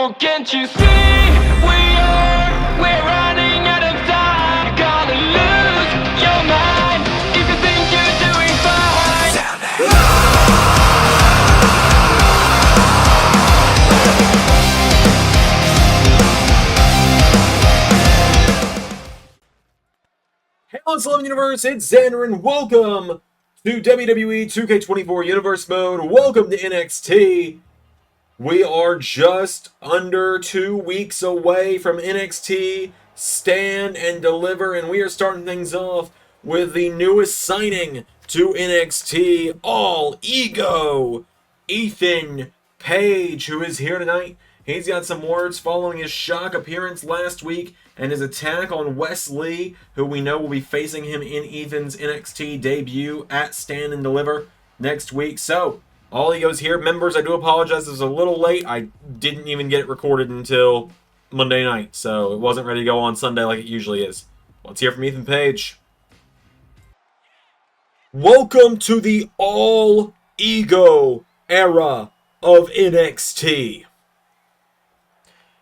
Oh, can't you see we're running out of time? You gotta lose your mind if you think you're doing fine. Hey, on Slim Universe, it's Xander, and welcome to WWE 2K24 Universe Mode. Welcome to NXT. We are just under 2 weeks away from NXT Stand and Deliver, and we are starting things off with the newest signing to NXT, All Ego, Ethan Page, who is here tonight. He's got some words following his shock appearance last week and his attack on Wes Lee, who we know will be facing him in Ethan's NXT debut at Stand and Deliver next week. So, All Ego's here. Members, I do apologize. It was a little late. I didn't even get it recorded until Monday night, so it wasn't ready to go on Sunday like it usually is. Let's hear from Ethan Page. Welcome to the All Ego era of NXT.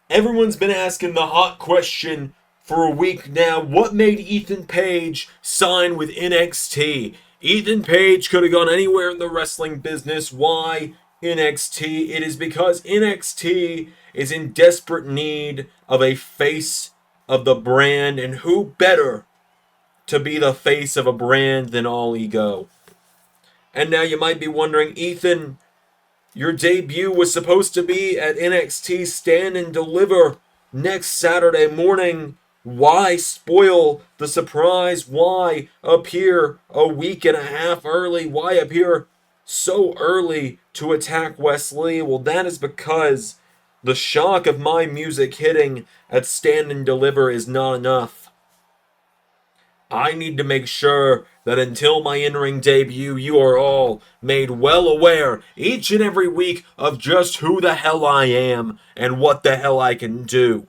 Everyone's been asking the hot question for a week now. What made Ethan Page sign with NXT? Ethan Page could have gone anywhere in the wrestling business. Why NXT? It is because NXT is in desperate need of a face of the brand, and who better to be the face of a brand than All Ego? And now you might be wondering, Ethan, your debut was supposed to be at NXT Stand and Deliver next Saturday morning. Why spoil the surprise? Why appear a week and a half early? Why appear so early to attack Wes Lee? Well, that is because the shock of my music hitting at Stand and Deliver is not enough. I need to make sure that until my in-ring debut, you are all made well aware each and every week of just who the hell I am and what the hell I can do.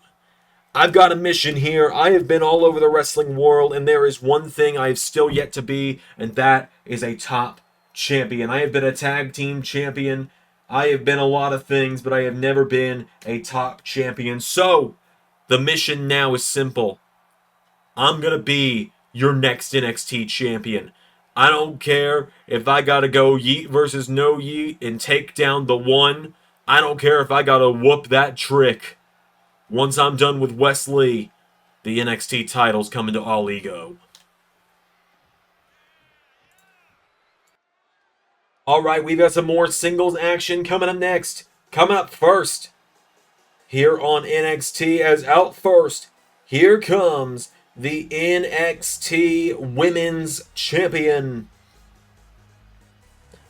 I've got a mission here. I have been all over the wrestling world, and there is one thing I have still yet to be, and that is a top champion. I have been a tag team champion. I have been a lot of things, but I have never been a top champion. So, the mission now is simple. I'm going to be your next NXT champion. I don't care if I gotta go yeet versus no yeet and take down the one. I don't care if I gotta whoop that trick. Once I'm done with Wes Lee, the NXT title's coming to All Ego. Alright, we've got some more singles action coming up next. Coming up first, here on NXT, as out first, here comes the NXT Women's Champion.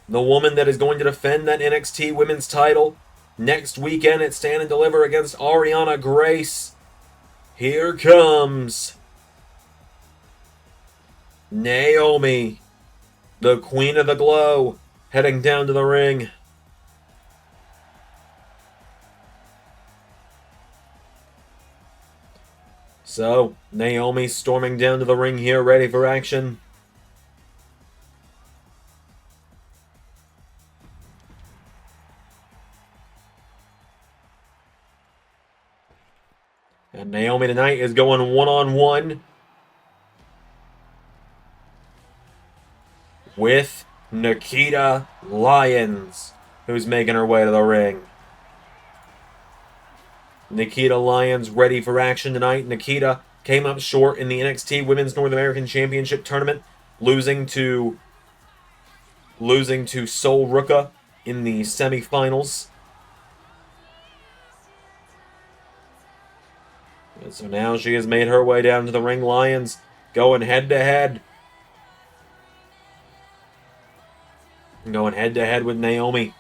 The woman that is going to defend that NXT Women's title next weekend at Stand and Deliver against Ariana Grace. Here comes Naomi, the Queen of the Glow, heading down to the ring. So, Naomi storming down to the ring here, ready for action. And Naomi tonight is going one-on-one with Nikkita Lyons, who's making her way to the ring. Nikkita Lyons ready for action tonight. Nikkita came up short in the NXT Women's North American Championship Tournament, losing to Sol Ruka in the semifinals. And so now she has made her way down to the ring. Lyons going head-to-head. Going head-to-head with Naomi.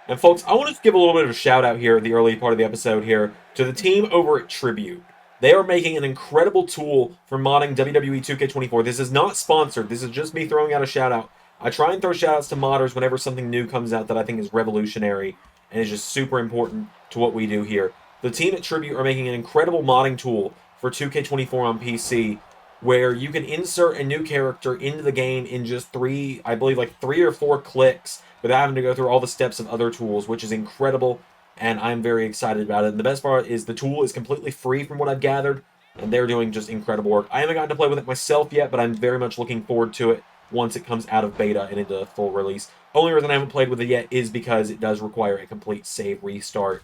And folks, I want to give a little bit of a shout out here at the early part of the episode here to the team over at Tribute. They are making an incredible tool for modding WWE 2K24. This is not sponsored. This is just me throwing out a shout out. I try and throw shout outs to modders whenever something new comes out that I think is revolutionary and is just super important to what we do here. The team at Tribute are making an incredible modding tool for 2K24 on PC where you can insert a new character into the game in just I believe like 3 or 4 clicks without having to go through all the steps of other tools, which is incredible, and I'm very excited about it. And the best part is the tool is completely free from what I've gathered, and they're doing just incredible work. I haven't gotten to play with it myself yet, but I'm very much looking forward to it once it comes out of beta and into full release. Only reason I haven't played with it yet is because it does require a complete save restart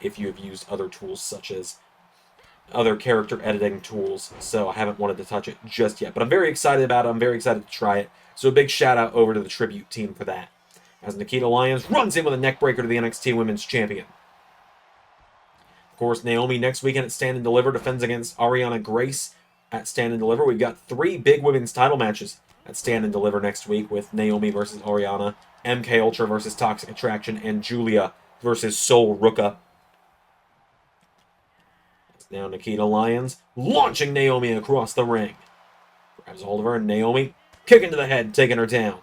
if you have used other tools such as other character editing tools, so I haven't wanted to touch it just yet. But I'm very excited about it. I'm very excited to try it. So a big shout out over to the Tribute team for that. As Nikkita Lyons runs in with a neckbreaker to the NXT Women's Champion. Of course, Naomi next weekend at Stand and Deliver defends against Ariana Grace at Stand and Deliver. We've got 3 big women's title matches at Stand and Deliver next week with Naomi versus Ariana, MK Ultra versus Toxic Attraction, and Julia versus Sol Ruka. Now Nikkita Lyons launching Naomi across the ring. Grabs a hold of her, and Naomi kicking to the head, taking her down.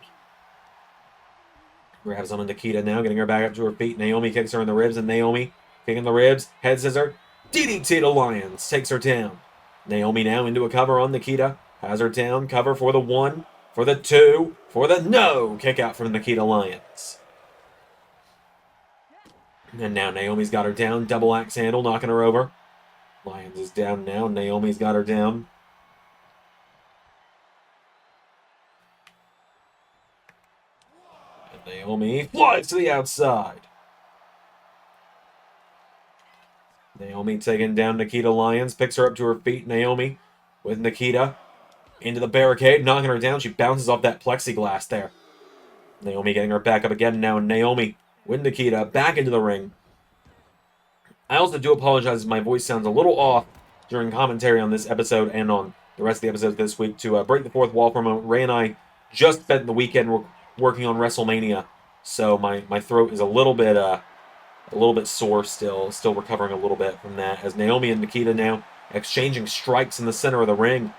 Grabs onto Nikkita now, getting her back up to her feet. Naomi kicks her in the ribs, and Naomi kicking the ribs, head scissor, DDT to Lyons, takes her down. Naomi now into a cover on Nikkita, has her down, cover for the 1, for the 2, for the no, kick out from Nikkita Lyons. And now Naomi's got her down, double axe handle, knocking her over. Lyons is down now. Naomi's got her down. And Naomi flies to the outside. Naomi taking down Nikkita Lyons. Picks her up to her feet. Naomi with Nikkita into the barricade. Knocking her down. She bounces off that plexiglass there. Naomi getting her back up again now. Naomi with Nikkita back into the ring. I also do apologize if my voice sounds a little off during commentary on this episode and on the rest of the episodes this week. To break the fourth wall for a moment, Ray and I just spent the weekend working on WrestleMania, so my throat is a little bit sore still recovering a little bit from that. As Naomi and Nikkita now exchanging strikes in the center of the ring,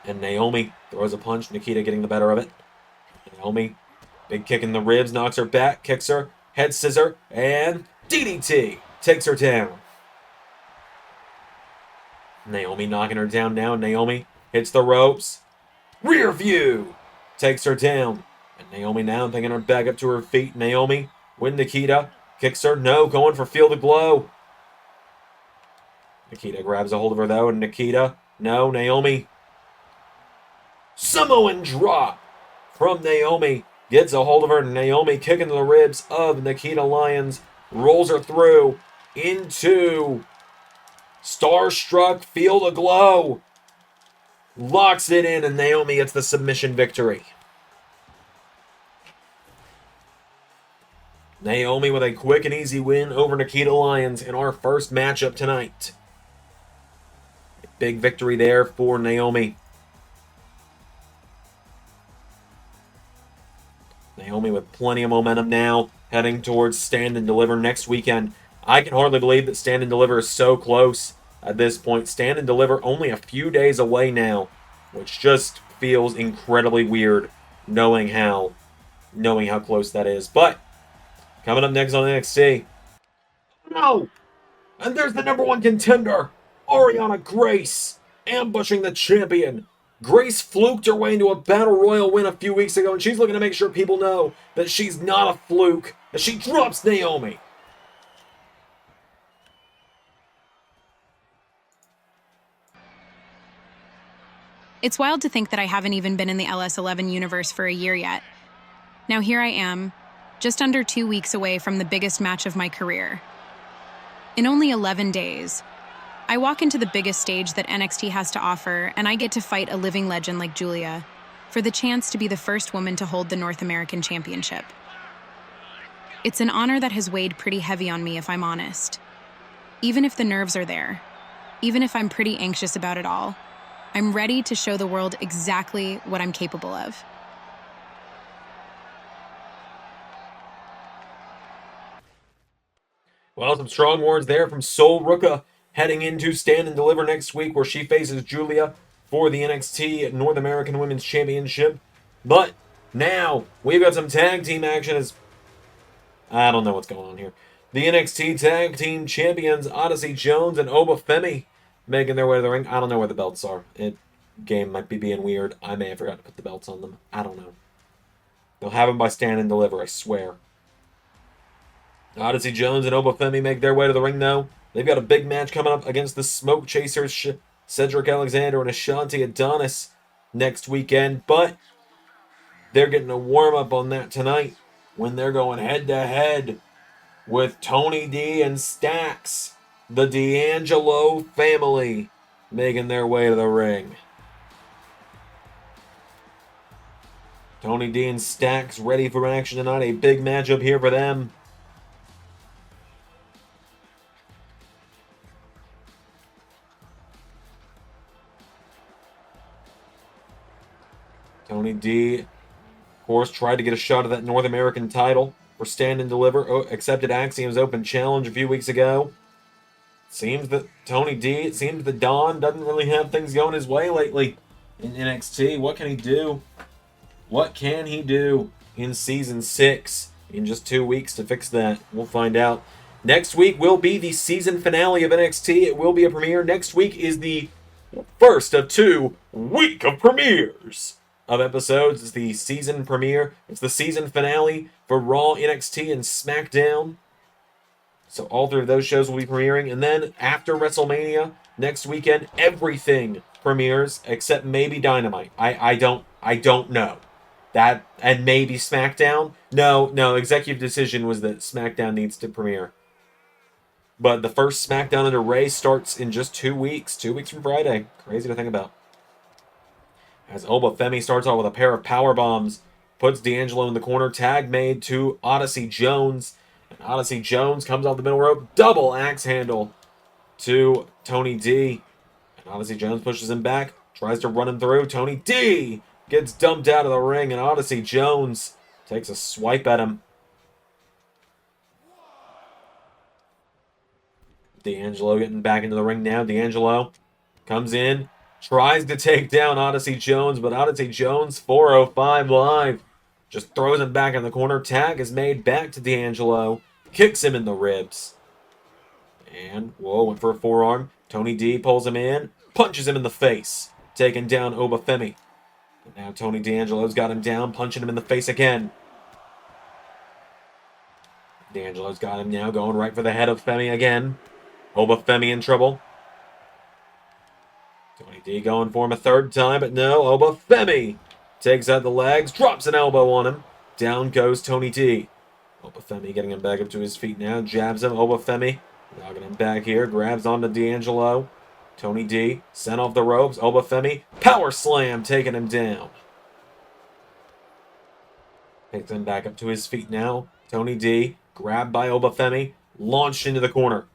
and Naomi throws a punch. Nikkita getting the better of it. Naomi, big kick in the ribs, knocks her back, kicks her, head scissor, and DDT takes her down. Naomi knocking her down now. Naomi hits the ropes. Rear view takes her down. And Naomi now picking her back up to her feet. Naomi with Nikkita. Kicks her. No, going for Feel the Glow. Nikkita grabs a hold of her though. And Nikkita. No, Naomi. Samoan drop from Naomi. Gets a hold of her. Naomi kicking the ribs of Nikkita Lyons. Rolls her through into Starstruck, Feel the Glow. Locks it in, and Naomi gets the submission victory. Naomi with a quick and easy win over Nikkita Lyons in our first matchup tonight. Big victory there for Naomi. Naomi with plenty of momentum now, heading towards Stand and Deliver next weekend. I can hardly believe that Stand and Deliver is so close at this point. Stand and Deliver only a few days away now, which just feels incredibly weird knowing how close that is. But coming up next on NXT. No! And there's the #1 contender, Ariana Grace, ambushing the champion. Grace fluked her way into a Battle Royal win a few weeks ago, and she's looking to make sure people know that she's not a fluke, as she drops Naomi. It's wild to think that I haven't even been in the LS11 universe for a year yet. Now here I am, just under 2 weeks away from the biggest match of my career. In only 11 days, I walk into the biggest stage that NXT has to offer, and I get to fight a living legend like Julia for the chance to be the first woman to hold the North American Championship. It's an honor that has weighed pretty heavy on me, if I'm honest. Even if the nerves are there, even if I'm pretty anxious about it all, I'm ready to show the world exactly what I'm capable of. Well, some strong words there from Sol Ruka, heading into Stand and Deliver next week, where she faces Julia for the NXT North American Women's Championship. But now we've got some tag team action. I don't know what's going on here. The NXT Tag Team Champions Odyssey Jones and Oba Femi making their way to the ring. I don't know where the belts are. Game might be being weird. I may have forgot to put the belts on them. I don't know. They'll have them by stand and deliver, I swear. Odyssey Jones and Oba Femi make their way to the ring, though. They've got a big match coming up against the Smoke Chasers, Cedric Alexander and Ashanti Adonis next weekend. But they're getting a warm-up on that tonight when they're going head-to-head with Tony D and Stacks, the D'Angelo family, making their way to the ring. Tony D and Stacks ready for action tonight. A big matchup here for them. Tony D, of course, tried to get a shot at that North American title for Stand and Deliver. Accepted Axiom's open challenge a few weeks ago. Seems that it seems that Don doesn't really have things going his way lately in NXT. What can he do? What can he do in Season 6 in just 2 weeks to fix that? We'll find out. Next week will be the season finale of NXT. It will be a premiere. Next week is the first of 2 week of premieres of episodes. It's the season premiere. It's the season finale for Raw, NXT, and SmackDown. So all 3 of those shows will be premiering. And then after WrestleMania, next weekend, everything premieres except maybe Dynamite. I don't know. That, and maybe SmackDown? No, executive decision was that SmackDown needs to premiere. But the first SmackDown under Ray starts in just 2 weeks. 2 weeks from Friday. Crazy to think about. As Oba Femi starts off with a pair of power bombs, puts D'Angelo in the corner. Tag made to Odyssey Jones. And Odyssey Jones comes off the middle rope. Double axe handle to Tony D. And Odyssey Jones pushes him back. Tries to run him through. Tony D gets dumped out of the ring, and Odyssey Jones takes a swipe at him. D'Angelo getting back into the ring now. D'Angelo comes in, tries to take down Odyssey Jones, but Odyssey Jones, 405 live, just throws him back in the corner. Tag is made back to D'Angelo, kicks him in the ribs. And, went for a forearm. Tony D pulls him in, punches him in the face, taking down Oba Femi. And now Tony D'Angelo's got him down, punching him in the face again. D'Angelo's got him now, going right for the head of Femi again. Oba Femi in trouble. Tony D going for him a third time, but no, Oba Femi takes out the legs, drops an elbow on him. Down goes Tony D. Oba Femi getting him back up to his feet now, jabs him. Oba Femi knocking him back here, grabs onto D'Angelo. Tony D sent off the ropes. Oba Femi, power slam, taking him down. Takes him back up to his feet now. Tony D, grabbed by Oba Femi, launched into the corner.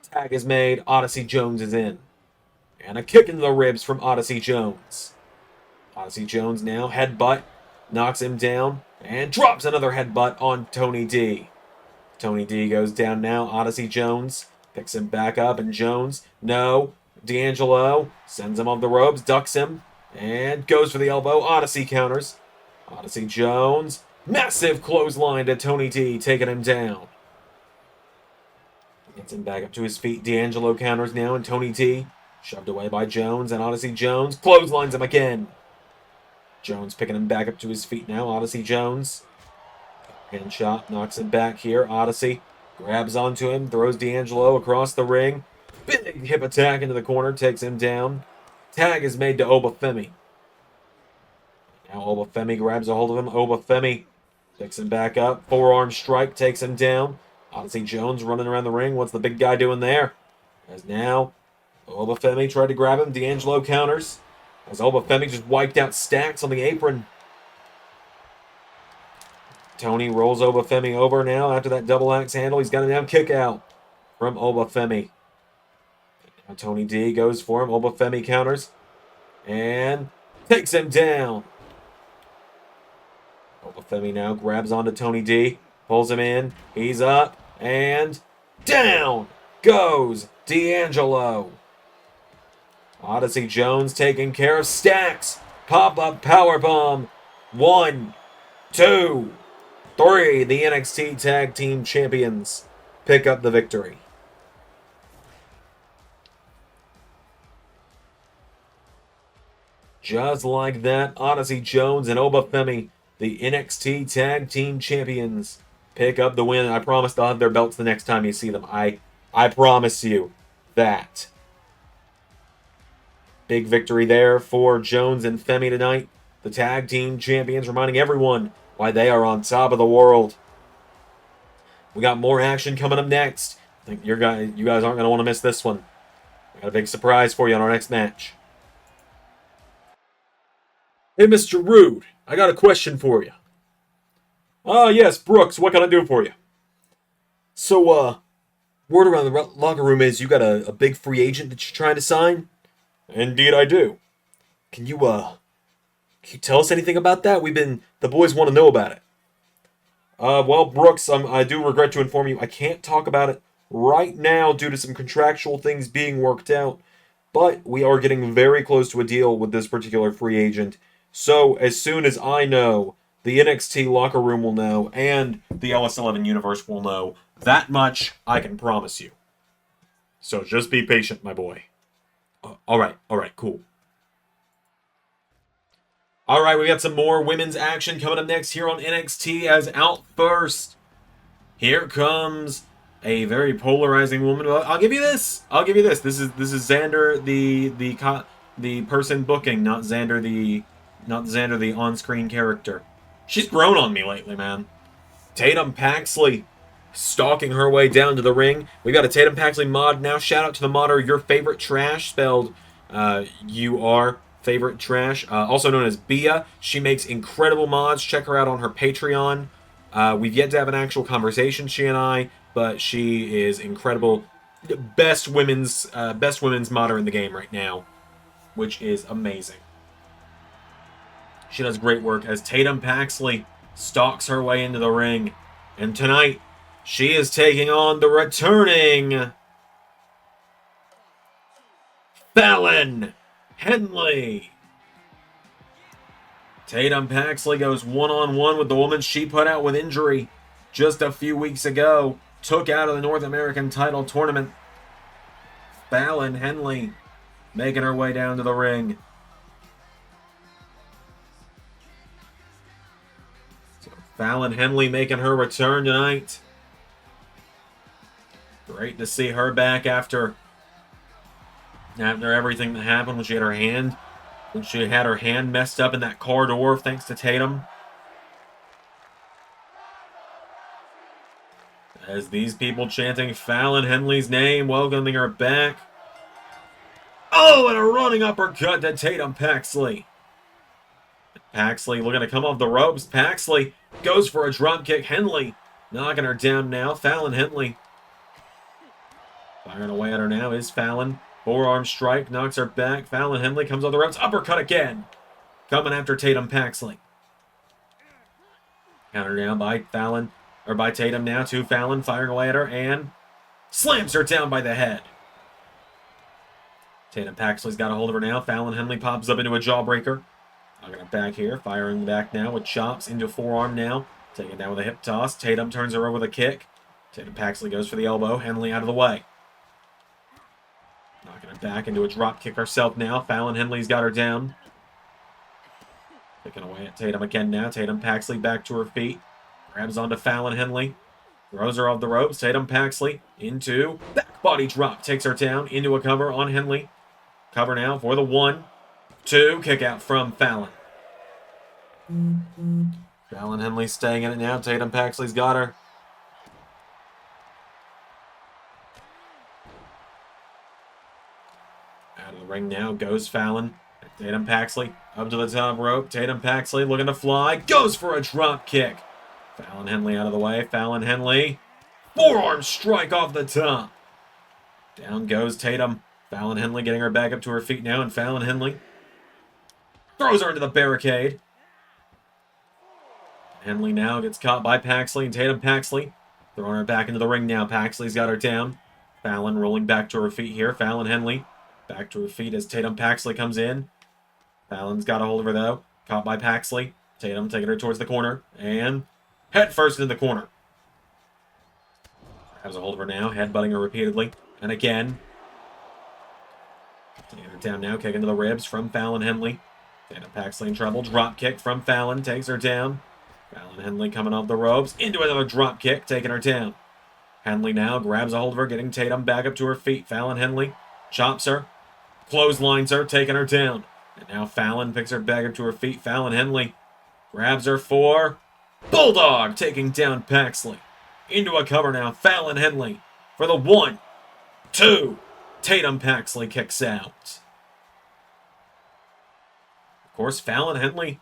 Tag is made. Odyssey Jones is in. And a kick into the ribs from Odyssey Jones. Odyssey Jones now, headbutt, knocks him down, and drops another headbutt on Tony D. Tony D goes down now. Odyssey Jones picks him back up, and Jones, no. D'Angelo sends him off the ropes, ducks him, and goes for the elbow. Odyssey counters. Odyssey Jones, massive clothesline to Tony D, taking him down. Gets him back up to his feet. D'Angelo counters now, and Tony D shoved away by Jones, and Odyssey Jones clotheslines him again. Jones picking him back up to his feet now. Odyssey Jones, hand shot, knocks him back here. Odyssey grabs onto him, throws D'Angelo across the ring. Big hip attack into the corner, takes him down. Tag is made to Oba Femi. Now Oba Femi grabs a hold of him. Oba Femi picks him back up. Forearm strike, takes him down. Odyssey Jones running around the ring. What's the big guy doing there? As now Oba Femi tried to grab him. D'Angelo counters. As Oba Femi just wiped out Stacks on the apron. Tony rolls Oba Femi over now after that double axe handle. He's got a down kick out from Oba Femi. Now Tony D goes for him. Oba Femi counters and takes him down. Oba Femi now grabs onto Tony D, pulls him in. He's up and down goes D'Angelo. Odyssey Jones taking care of Stacks. Pop-up powerbomb. 1, 2, 3. The NXT Tag Team Champions pick up the victory. Just like that, Odyssey Jones and Oba Femi, the NXT Tag Team Champions, pick up the win. I promise they'll have their belts the next time you see them. I promise you that. Big victory there for Jones and Femi tonight. The Tag Team Champions, reminding everyone why they are on top of the world. We got more action coming up next. I think you guys aren't going to want to miss this one. We got a big surprise for you on our next match. Hey, Mr. Rude, I got a question for you. Ah, yes, Brooks, what can I do for you? So, word around the locker room is you got a big free agent that you're trying to sign? Indeed, I do. Can you tell us anything about that? The boys want to know about it. Well, Brooks, I do regret to inform you I can't talk about it right now due to some contractual things being worked out, but we are getting very close to a deal with this particular free agent. So, as soon as I know, the NXT locker room will know, and the LS11 universe will know. That much I can promise you. So just be patient, my boy. Alright, cool. Alright, we got some more women's action coming up next here on NXT. As out first, here comes a very polarizing woman. Well, I'll give you this. This is Xander, the person booking, not Xander the on-screen character. She's grown on me lately, man. Tatum Paxley stalking her way down to the ring. We got a Tatum Paxley mod now. Shout out to the modder, Your Favorite Trash, spelled U-R, Favorite Trash, also known as Bia. She makes incredible mods. Check her out on her Patreon. We've yet to have an actual conversation, she and I, but she is incredible. Best women's modder in the game right now, which is amazing. She does great work as Tatum Paxley stalks her way into the ring. And tonight, she is taking on the returning Fallon Henley. Tatum Paxley goes one-on-one with the woman she put out with injury just a few weeks ago. Took out of the North American title tournament. Fallon Henley making her way down to the ring. Fallon Henley making her return tonight. Great to see her back after everything that happened when she had her hand messed up in that corridor thanks to Tatum. As these people chanting Fallon Henley's name, welcoming her back. Oh, and a running uppercut to Tatum Paxley. Paxley looking to come off the ropes. Paxley goes for a dropkick. Henley knocking her down now. Fallon Henley firing away at her now is Fallon. Forearm strike knocks her back. Fallon Henley comes on the ropes. Uppercut again. Coming after Tatum Paxley. Counter down by Tatum now to Fallon, firing away at her and slams her down by the head. Tatum Paxley's got a hold of her now. Fallon Henley pops up into a jawbreaker. Knocking her back here, firing back now with chops into forearm now. Taken down with a hip toss. Tatum turns her over with a kick. Tatum Paxley goes for the elbow. Henley out of the way. Knocking her back into a drop kick herself now. Fallon Henley's got her down. Picking away at Tatum again now. Tatum Paxley back to her feet. Grabs onto Fallon Henley. Throws her off the ropes. Tatum Paxley into back body drop. Takes her down into a cover on Henley. Cover now for the 1-2. Kick out from Fallon. Fallon Henley staying in it now. Tatum Paxley's got her. Out of the ring now goes Fallon. Tatum Paxley up to the top rope. Tatum Paxley looking to fly. Goes for a drop kick. Fallon Henley out of the way. Fallon Henley. Forearm strike off the top. Down goes Tatum. Fallon Henley getting her back up to her feet now. And Fallon Henley throws her into the barricade. Henley now gets caught by Paxley and Tatum Paxley throwing her back into the ring now. Paxley's got her down. Fallon rolling back to her feet here. Fallon Henley back to her feet as Tatum Paxley comes in. Fallon's got a hold of her though. Caught by Paxley. Tatum taking her towards the corner and head first into the corner. Has a hold of her now, headbutting her repeatedly. And again. Taking her down now, kicking to the ribs from Fallon Henley. Tatum Paxley in trouble. Drop kick from Fallon. Takes her down. Fallon Henley coming off the ropes. Into another drop kick. Taking her down. Henley now grabs a hold of her. Getting Tatum back up to her feet. Fallon Henley chops her. Clotheslines her. Taking her down. And now Fallon picks her back up to her feet. Fallon Henley grabs her for Bulldog. Taking down Paxley. Into a cover now. Fallon Henley for the 1, 2. Tatum Paxley kicks out. Of course, Fallon Henley,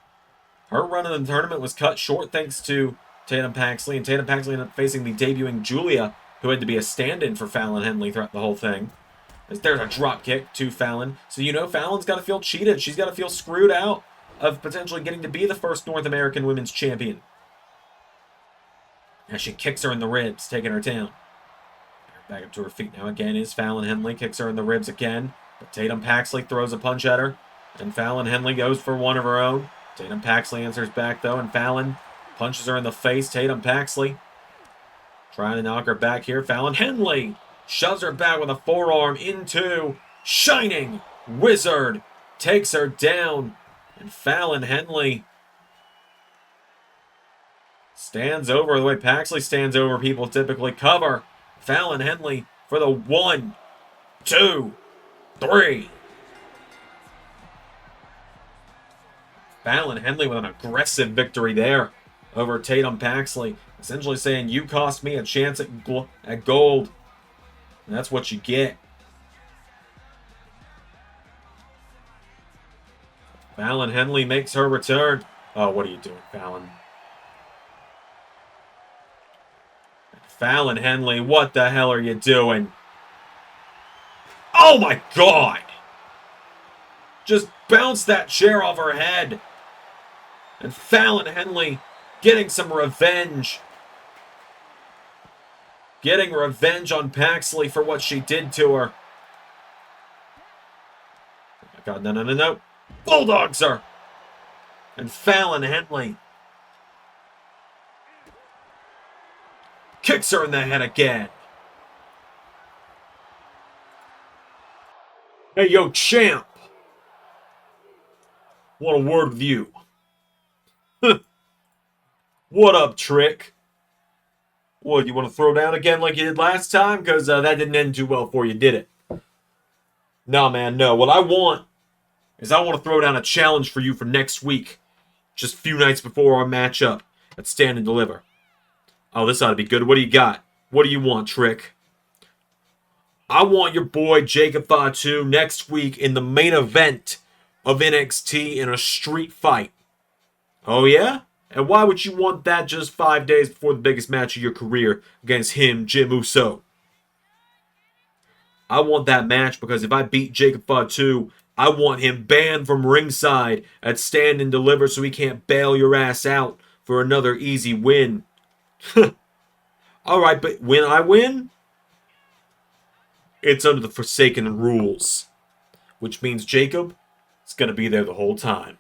her run in the tournament was cut short thanks to Tatum Paxley, and Tatum Paxley ended up facing the debuting Julia, who had to be a stand-in for Fallon Henley throughout the whole thing. As there's a drop kick to Fallon. So you know Fallon's got to feel cheated. She's got to feel screwed out of potentially getting to be the first North American Women's Champion. As she kicks her in the ribs, taking her down. Back up to her feet now again is Fallon Henley. Kicks her in the ribs again. But Tatum Paxley throws a punch at her. And Fallon Henley goes for one of her own. Tatum Paxley answers back, though, and Fallon punches her in the face. Tatum Paxley trying to knock her back here. Fallon Henley shoves her back with a forearm into Shining Wizard. Takes her down. And Fallon Henley stands over the way Paxley stands over people typically cover. Fallon Henley for the 1, 2, 3. Fallon Henley with an aggressive victory there over Tatum Paxley. Essentially saying, you cost me a chance at gold. And that's what you get. Fallon Henley makes her return. Oh, what are you doing, Fallon? Fallon Henley, what the hell are you doing? Oh my God! Just bounced that chair off her head. And Fallon Henley getting some revenge. Getting revenge on Paxley for what she did to her. Oh my God, no. Bulldogs her. And Fallon Henley kicks her in the head again. Hey, yo, champ. Want a word with you. What up, Trick? What, you want to throw down again like you did last time? Because that didn't end too well for you, did it? Nah, man, no. What I want is I want to throw down a challenge for you for next week. Just a few nights before our matchup at Stand and Deliver. Oh, this ought to be good. What do you got? What do you want, Trick? I want your boy Jacob Fatu next week in the main event of NXT in a street fight. Oh, yeah? And why would you want that just 5 days before the biggest match of your career against him, Jim Uso? I want that match because if I beat Jacob Fatu, I want him banned from ringside at Stand and Deliver so he can't bail your ass out for another easy win. Alright, but when I win, it's under the Forsaken rules. Which means Jacob is going to be there the whole time.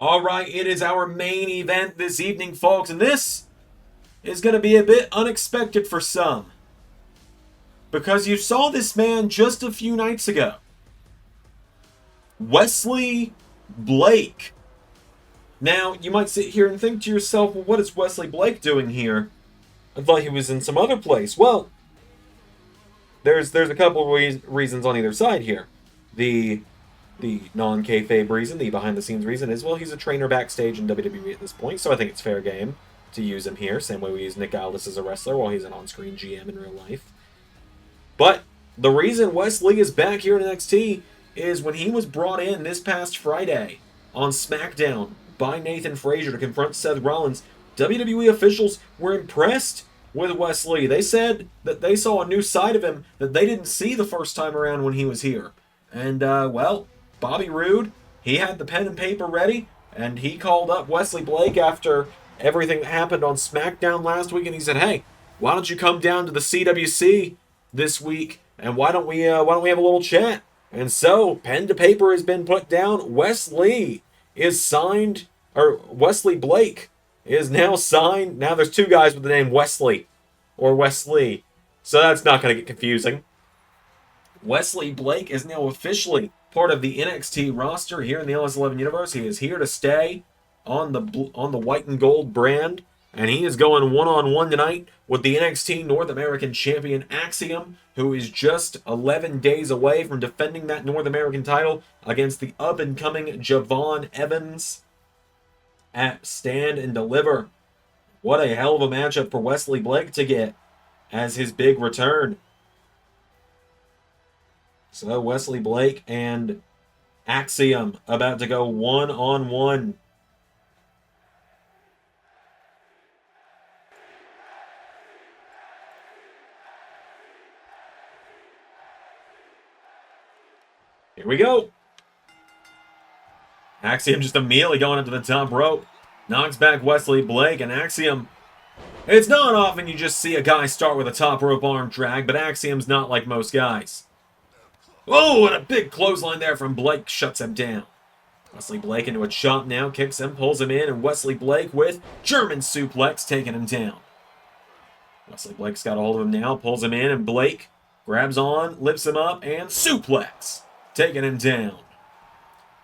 Alright, it is our main event this evening, folks. And this is going to be a bit unexpected for some. Because you saw this man just a few nights ago. Wesley Blake. Now, you might sit here and think to yourself, well, what is Wesley Blake doing here? I thought he was in some other place. Well, there's a couple of reasons on either side here. The non-kayfabe reason, the behind-the-scenes reason is, well, he's a trainer backstage in WWE at this point, so I think it's fair game to use him here, same way we use Nick Aldis as a wrestler while he's an on-screen GM in real life. But the reason Wesley is back here in NXT is when he was brought in this past Friday on SmackDown by Nathan Frazier to confront Seth Rollins, WWE officials were impressed with Wesley. They said that they saw a new side of him that they didn't see the first time around when he was here. And, well, Bobby Roode, he had the pen and paper ready, and he called up Wesley Blake after everything that happened on SmackDown last week, and he said, hey, why don't you come down to the CWC this week, and why don't we have a little chat? And so, pen to paper has been put down. Wesley Blake is now signed. Now there's two guys with the name Wesley, or Wesley, so that's not going to get confusing. Wesley Blake is now officially part of the NXT roster here in the LS11 universe. He is here to stay on the white and gold brand, and he is going one-on-one tonight with the NXT North American Champion Axiom, who is just 11 days away from defending that North American title against the up-and-coming Javon Evans at Stand and Deliver. What a hell of a matchup for Wesley Blake to get as his big return. So Wesley Blake and Axiom about to go one-on-one. Here we go. Axiom just immediately going up to the top rope. Knocks back Wesley Blake, and Axiom... It's not often you just see a guy start with a top rope arm drag, but Axiom's not like most guys. Oh, and a big clothesline there from Blake shuts him down. Wesley Blake into a chop now, kicks him, pulls him in, and Wesley Blake with German suplex taking him down. Wesley Blake's got a hold of him now, pulls him in, and Blake grabs on, lifts him up, and suplex taking him down.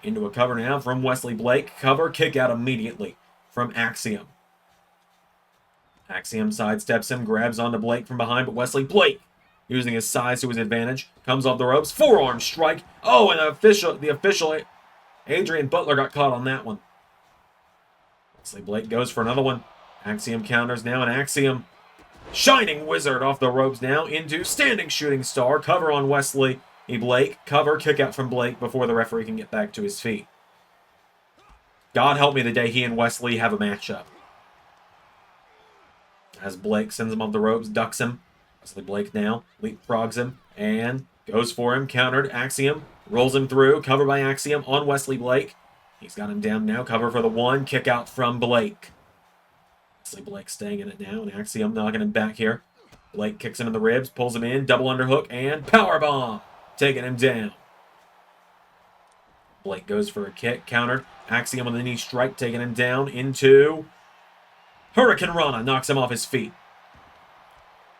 Into a cover now from Wesley Blake. Cover, kick out immediately from Axiom. Axiom sidesteps him, grabs onto Blake from behind, but Wesley Blake, using his size to his advantage, comes off the ropes, forearm strike. Oh, and the official Adrian Butler got caught on that one. Wesley Blake goes for another one. Axiom counters now, and Axiom, shining wizard off the ropes now into standing shooting star. Cover on Wesley Blake. Cover, kick out from Blake before the referee can get back to his feet. God help me the day he and Wesley have a matchup. As Blake sends him off the ropes, ducks him. Wesley Blake now leapfrogs him and goes for him. Countered. Axiom rolls him through. Cover by Axiom on Wesley Blake. He's got him down now. Cover for the one. Kick out from Blake. Wesley Blake staying in it now, and Axiom knocking him back here. Blake kicks him in the ribs, pulls him in, double underhook, and powerbomb, taking him down. Blake goes for a kick, countered. Axiom with a knee strike, taking him down into Hurricane Rana, knocks him off his feet.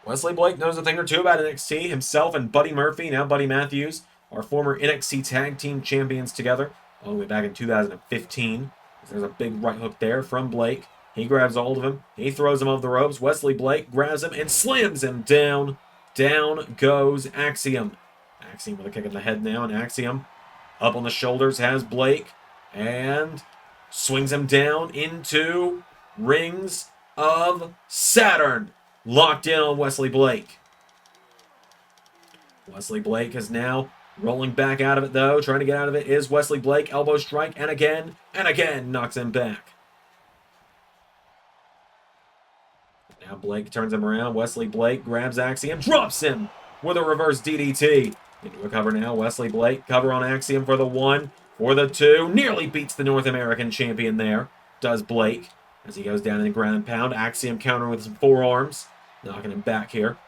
Wesley Blake knows a thing or two about NXT. Himself and Buddy Murphy, now Buddy Matthews, are former NXT Tag Team Champions together, all the way back in 2015. There's a big right hook there from Blake. He grabs a hold of him. He throws him off the ropes. Wesley Blake grabs him and slams him down. Down goes Axiom. Axiom with a kick in the head now, and Axiom up on the shoulders has Blake and swings him down into Rings of Saturn. Locked in on Wesley Blake. Wesley Blake is now rolling back out of it, though. Trying to get out of it is Wesley Blake. Elbow strike, and again, knocks him back. Now Blake turns him around. Wesley Blake grabs Axiom, drops him with a reverse DDT. Into a cover now. Wesley Blake, cover on Axiom for the one, for the two. Nearly beats the North American champion there, does Blake. As he goes down in the ground and pound. Axiom countering with some forearms, knocking him back here.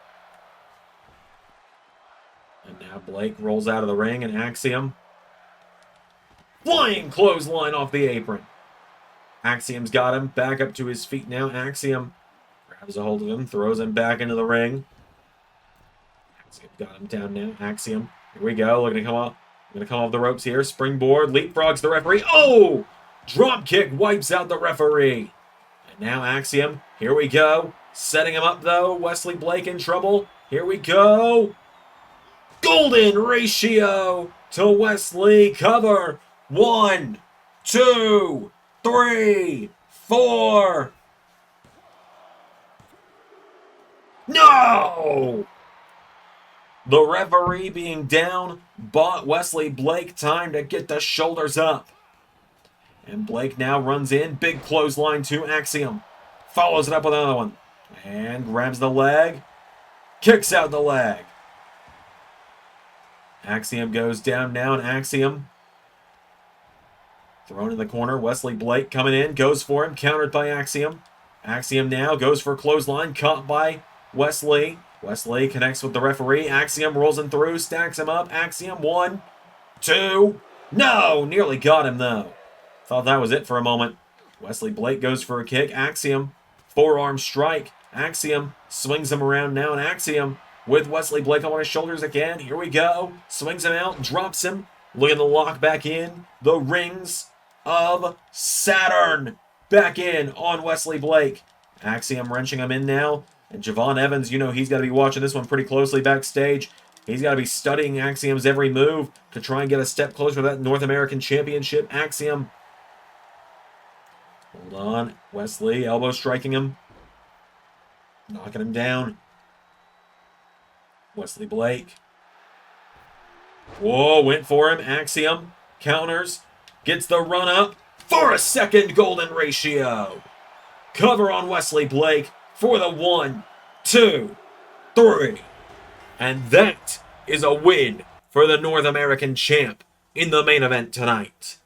And now Blake rolls out of the ring, and Axiom, flying clothesline off the apron. Axiom's got him back up to his feet now. Axiom grabs a hold of him, throws him back into the ring. Axiom got him down now. Axiom, here we go, looking to come off. Going to come off the ropes here. Springboard, leapfrogs the referee. Oh! Drop kick wipes out the referee. And now Axiom, here we go. Setting him up though. Wesley Blake in trouble. Here we go. Golden ratio to Wesley. Cover. 1, 2, 3, 4. No! The referee being down bought Wesley Blake time to get the shoulders up. And Blake now runs in. Big clothesline to Axiom. Follows it up with another one. And grabs the leg. Kicks out the leg. Axiom goes down now, and Axiom thrown in the corner. Wesley Blake coming in. Goes for him. Countered by Axiom. Axiom now goes for a clothesline. Caught by Wesley. Wesley connects with the referee. Axiom rolls him through. Stacks him up. Axiom 1, 2. No! Nearly got him though. Thought that was it for a moment. Wesley Blake goes for a kick. Axiom, forearm strike. Axiom swings him around now, and Axiom with Wesley Blake on his shoulders again. Here we go. Swings him out, drops him. Looking to lock back in. The rings of Saturn. Back in on Wesley Blake. Axiom wrenching him in now. And Javon Evans, you know he's got to be watching this one pretty closely backstage. He's got to be studying Axiom's every move to try and get a step closer to that North American Championship. Axiom. Hold on. Wesley, elbow striking him. Knocking him down. Wesley Blake. Whoa, went for him. Axiom counters. Gets the run up for a second golden ratio. Cover on Wesley Blake for the 1, 2, 3. And that is a win for the North American champ in the main event tonight.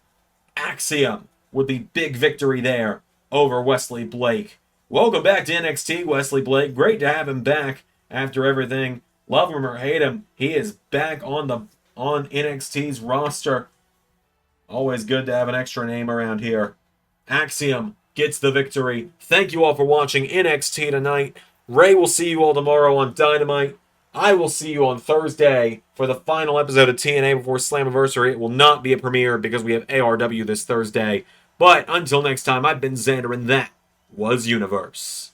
Axiom with the big victory there over Wesley Blake. Welcome back to NXT, Wesley Blake. Great to have him back after everything. Love him or hate him, he is back on NXT's roster. Always good to have an extra name around here. Axiom gets the victory. Thank you all for watching NXT tonight. Ray will see you all tomorrow on Dynamite. I will see you on Thursday for the final episode of TNA before Slammiversary. It will not be a premiere because we have ARW this Thursday. But until next time, I've been Xander, and that was Universe.